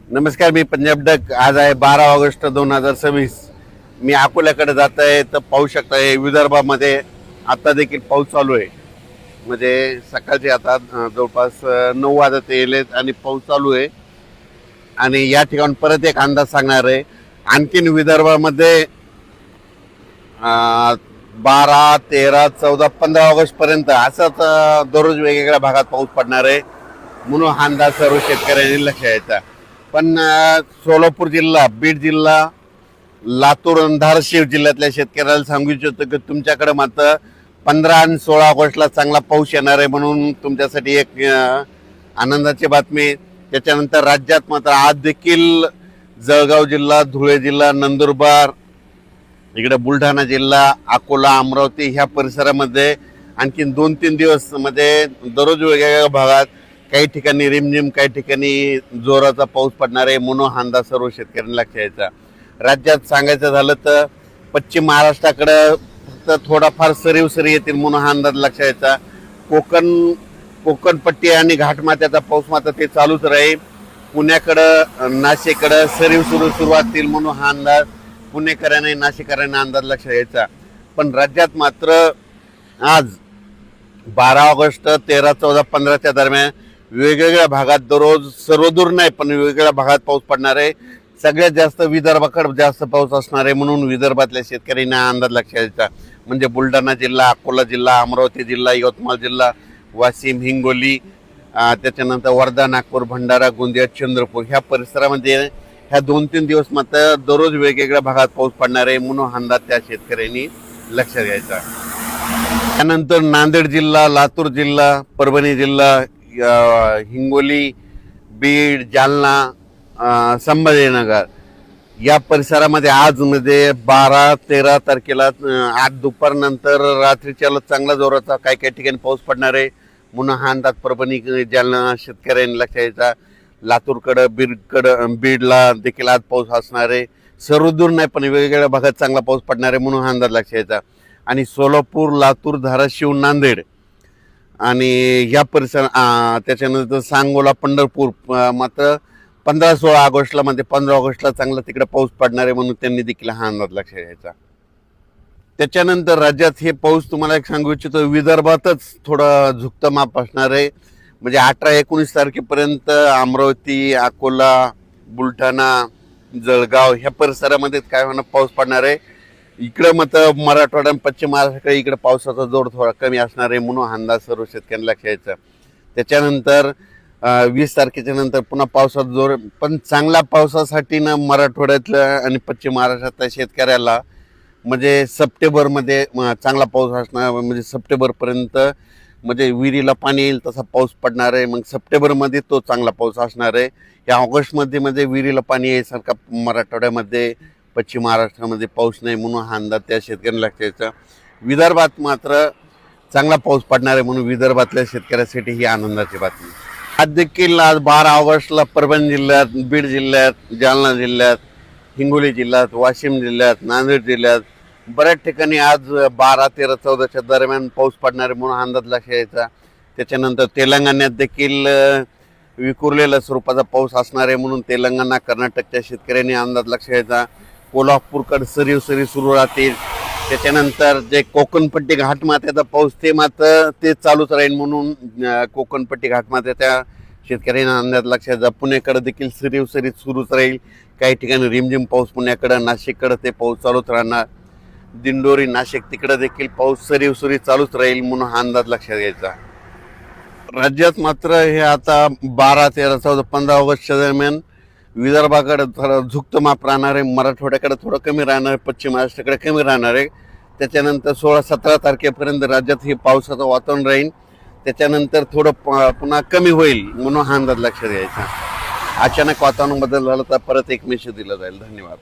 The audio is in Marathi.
नमस्कार, मी पंजाब डक. आज आहे 12 ऑगस्ट 2026. मी अकोल्याकडे जात आहे तर पाहू शकता हे विदर्भामध्ये आता देखील पाऊस चालू आहे. म्हणजे सकाळचे आता जवळपास 9 वाजत येलेत आणि पाऊस चालू आहे. आणि या ठिकाणी परत एक अंदाज सांगणार आहे. आणखीन विदर्भामध्ये 12, 13, 14, 15 ऑगस्ट पर्यंत असंच दररोज वेगवेगळ्या भागात पाऊस पडणार आहे म्हणून हा अंदाज सर्व शेतकऱ्यांनी लक्ष द्यायचा. पण सोलापूर जिल्हा, बीड जिल्हा, लातूर आणि धाराशिव जिल्ह्यातल्या शेतकऱ्याला सांगू इच्छितो की तुमच्याकडे मात्र 15 आणि 16 ऑगस्टला चांगला पाऊस येणार आहे म्हणून तुमच्यासाठी एक आनंदाची बातमी. त्याच्यानंतर राज्यात मात्र आज देखील जळगाव जिल्हा, धुळे जिल्हा, नंदुरबार, इकडे बुलढाणा जिल्हा, अकोला, अमरावती ह्या परिसरामध्ये आणखीन 2-3 दिवस मध्ये दररोज वेगवेगळ्या भागात काही ठिकाणी रिमझिम, काही ठिकाणी जोराचा पाऊस पडणार आहे म्हणून हा अंदाज सर्व शेतकऱ्यांना लक्ष द्यायचा. राज्यात सांगायचं झालं तर पश्चिम महाराष्ट्राकडे फक्त थोडाफार सरीव सरी येतील म्हणून हा अंदाज लक्ष द्यायचा. कोकणपट्टी आणि घाटमाथ्याचा पाऊस मात्र ते चालूच राहील. पुण्याकडं, नाशिककडं सरीव सुरुवात येईल म्हणून हा अंदाज पुणेकरांनी, नाशिककरांना अंदाज लक्ष द्यायचा. पण राज्यात मात्र आज 12 ऑगस्ट, 13, 14, 15च्या दरम्यान वेगवेगळ्या भागात दररोज, सर्वदूर नाही पण वेगवेगळ्या भागात पाऊस पडणार आहे. सगळ्यात जास्त विदर्भाकडे जास्त पाऊस असणार आहे म्हणून विदर्भातल्या शेतकऱ्यांना अंदाज लक्ष द्यायचा. म्हणजे बुलढाणा जिल्हा, अकोला जिल्हा, अमरावती जिल्हा, यवतमाळ जिल्हा, वाशिम, हिंगोली, त्याच्यानंतर वर्धा, नागपूर, भंडारा, गोंदिया, चंद्रपूर ह्या परिसरामध्ये ह्या 2-3 दिवस मात्र दररोज वेगवेगळ्या भागात पाऊस पडणार आहे म्हणून अंदाज त्या शेतकऱ्यांनी लक्ष द्यायचा. त्यानंतर नांदेड जिल्हा, लातूर जिल्हा, परभणी जिल्हा, हिंगोली, बीड, जालना, संभाजीनगर या परिसरामध्ये आज मध्ये 12-13 तारखेला आज दुपारनंतर रात्रीच्या चांगला जोराचा काही काही ठिकाणी पाऊस पडणार आहे म्हणून हा अंदाज परभणी, जालना शेतकऱ्यांनी लक्ष द्यायचा. लातूरकडं, बीडला देखील आज पाऊस असणार आहे. सर्वदूर नाही पण वेगवेगळ्या भागात चांगला पाऊस पडणार आहे म्हणून हा अंदाज लक्ष द्यायचा. आणि सोलापूर, लातूर, धाराशिव, नांदेड आणि ह्या परिसर, त्याच्यानंतर सांगोला, पंढरपूर मात्र 15-16 ऑगस्टला, म्हणजे 15 ऑगस्टला चांगला तिकडे पाऊस पडणार आहे म्हणून त्यांनी देखील हा अंदाज लक्ष द्यायचा. त्याच्यानंतर राज्यात हे पाऊस तुम्हाला एक सांगू इच्छितो, विदर्भातच थोडं झुकतं माप असणार आहे. म्हणजे 18-19 तारखेपर्यंत अमरावती, अकोला, बुलढाणा, जळगाव ह्या परिसरामध्ये काय होणार पाऊस पडणार आहे. इकडं मात्र मराठवाडा, पश्चिम महाराष्ट्राकडे इकडे पावसाचा जोर थोडा कमी असणार आहे म्हणून अंदाज सर्व शेतकऱ्यांना लक्ष द्यायचा. त्याच्यानंतर 20 तारखेच्या नंतर पुन्हा पावसाचा जोर, पण चांगल्या पावसासाठी ना मराठवाड्यातल्या आणि पश्चिम महाराष्ट्रातल्या शेतकऱ्याला म्हणजे सप्टेंबरमध्ये चांगला पाऊस असणार. म्हणजे सप्टेंबरपर्यंत म्हणजे विहिरीला पाणी येईल तसा पाऊस पडणार आहे. मग सप्टेंबरमध्ये तो चांगला पाऊस असणार आहे. या ऑगस्टमध्ये म्हणजे विहिरीला पाणी यायसारखा मराठवाड्यामध्ये, पश्चिम महाराष्ट्रामध्ये पाऊस नाही म्हणून हा अंदाज त्या शेतकऱ्यांना लक्ष द्यायचा. विदर्भात मात्र चांगला पाऊस पडणार आहे म्हणून विदर्भातल्या शेतकऱ्यासाठी ही आनंदाची बातमी. आज देखील आज 12 ऑगस्टला परभणी जिल्ह्यात, बीड जिल्ह्यात, जालना जिल्ह्यात, हिंगोली जिल्ह्यात, वाशिम जिल्ह्यात, नांदेड जिल्ह्यात बऱ्याच ठिकाणी आज 12, 13, 14च्या दरम्यान पाऊस पडणार आहे म्हणून अंदाज लक्ष द्यायचा. त्याच्यानंतर तेलंगणात देखील विखुरलेल्या स्वरूपाचा पाऊस असणार आहे म्हणून तेलंगणा, कर्नाटकच्या शेतकऱ्यांनी अंदाज लक्ष द्यायचा. कोल्हापूरकडे सरीव सुरू राहतील. त्याच्यानंतर जे कोकणपट्टी घाटमाथ्याचा पाऊस ते मात्र ते चालूच राहील म्हणून कोकणपट्टी घाटमाथ्याच्या शेतकऱ्यांना अंदाज लक्ष द्यायचा. पुण्याकडे देखील सरीव सुरूच राहील. काही ठिकाणी रिमझिम पाऊस पुण्याकडं, नाशिककडे ते पाऊस चालूच राहणार. दिंडोरी, नाशिक तिकडे देखील पाऊस सरीव चालूच राहील म्हणून हा अंदाज लक्षात घ्यायचा. राज्यात मात्र हे आता 12, 13, 14, 15 ऑगस्टच्या दरम्यान विदर्भाकडे थोडं झुकतं माप राहणार आहे. मराठवाड्याकडे थोडं कमी राहणार आहे. पश्चिम महाराष्ट्राकडे कमी राहणार आहे. त्याच्यानंतर 16-17 तारखेपर्यंत राज्यात हे पावसाचं वातावरण राहील. त्याच्यानंतर थोडं पुन्हा कमी होईल म्हणून हा अंदाज लक्षात घ्यायचा. अचानक वातावरण बदल झाला तर परत एक मेसेज दिला जाईल. धन्यवाद.